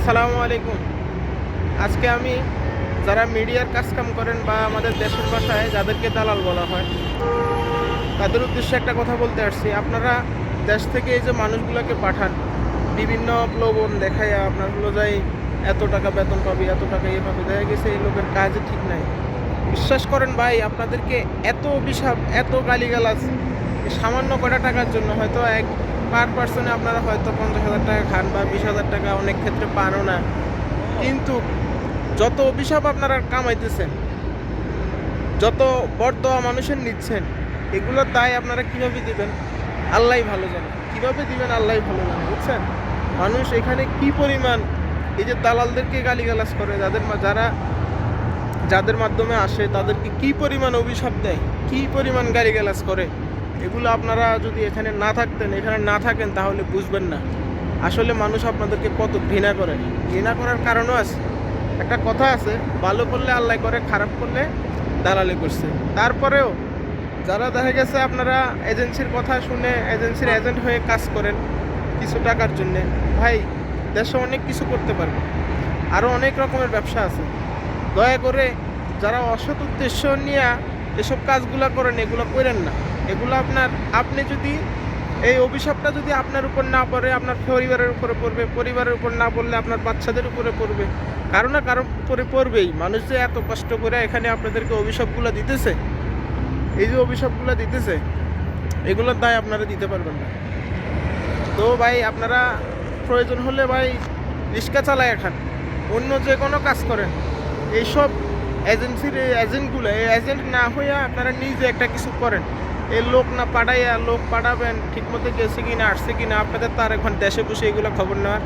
আসসালামু আলাইকুম। আজকে আমি যারা মিডিয়ার কাজকাম করেন বা আমাদের দেশের ভাষায় যাদেরকে দালাল বলা হয় তাদের উদ্দেশ্যে একটা কথা বলতে আসছি। আপনারা দেশ থেকে এই যে মানুষগুলোকে পাঠান বিভিন্ন প্রলোভন দেখাইয়া আপনার হলো যাই এত টাকা বেতন পাবি, এত টাকা ইয়ে পাবি, দেখা গেছে এই লোকের কাজে ঠিক নাই। বিশ্বাস করেন ভাই, আপনাদেরকে এত অভিশাপ, এত গালিগালাজ সামান্য কটা টাকার জন্য হয়তো পার পার্সনে আপনারা হয়তো 50,000 টাকা খান বা 20,000 টাকা অনেক ক্ষেত্রে পানও না। কিন্তু যত অভিশাপ আপনারা কামাইতেছেন, যত বরদোয়া মানুষের নিচ্ছেন, এগুলোর দায় আপনারা কীভাবে দিবেন আল্লাহই ভালো জানে। কীভাবে দিবেন আল্লাহই ভালো জানে, বুঝছেন? মানুষ এখানে কি পরিমাণ এই যে দালালদেরকে গালিগালাজ করে, যাদের মাধ্যমে আসে তাদেরকে কি পরিমাণ অভিশাপ দেয়, কি পরিমাণ গালিগালাজ করে, এগুলো আপনারা যদি এখানে না থাকেন তাহলে বুঝবেন না আসলে মানুষ আপনাদেরকে কত ঘৃণা করে। ঘৃণা করার কারণও আছে। একটা কথা আছে, ভালো করলে আল্লাহ করে, খারাপ করলে দালালি করছে। তারপরেও যারা দেখা গেছে আপনারা এজেন্সির কথা শুনে এজেন্সির এজেন্ট হয়ে কাজ করেন কিছু টাকার জন্যে, ভাই দেশে অনেক কিছু করতে পারবে, আরও অনেক রকমের ব্যবসা আছে। দয়া করে যারা অসৎ উদ্দেশ্য নিয়ে এসব কাজগুলো করেন, এগুলো করেন না। এগুলো আপনি যদি এই অভিশাপটা যদি আপনার উপর না পড়ে, আপনার পরিবারের উপরে পড়বে, পরিবারের উপর না পড়লে আপনার বাচ্চাদের উপরে পড়বে, কারো না কারো উপরে পড়বেই। মানুষ যে এত কষ্ট করে এখানে আপনাদেরকে অভিশাপগুলো দিতেছে, এই যে অভিশাপগুলো দিতেছে, এগুলোর দায় আপনারা দিতে পারবেন না। তো ভাই আপনারা প্রয়োজন হলে ভাই রিক্সা চালায় খান, অন্য যে কোনো কাজ করেন। এইসব এজেন্সির এজেন্টগুলো, এই এজেন্ট না হইয়া আপনারা নিজে একটা কিছু করেন। এই লোক না পাঠাইয়া, লোক পাঠাবেন ঠিকমতো গেছে কিনা, আসছে কিনা, আপনাদের তার এখন দেশে বসে এগুলো খবর নেওয়ার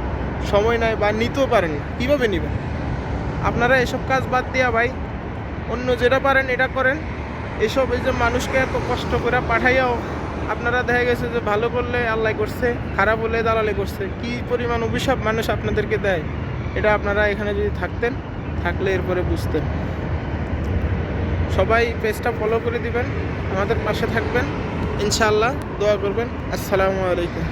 সময় নাই বা নিতেও পারেন না। কীভাবে নেবেন? আপনারা এসব কাজ বাদ দিয়া ভাই অন্য যেটা পারেন এটা করেন। এসব এই যে মানুষকে এত কষ্ট করে পাঠাইয়াও আপনারা দেখা গেছে যে ভালো করলে আল্লাহ করছে, খারাপ হলে দালালি করছে, কি পরিমাণ অভিশাপ মানুষ আপনাদেরকে দেয়, এটা আপনারা এখানে যদি থাকলে এরপরে বুঝতেন। সবাই পেজটা ফলো করে দিবেন, আমাদের পাশে থাকবেন, ইনশাআল্লাহ দোয়া করবেন। আসসালামু আলাইকুম।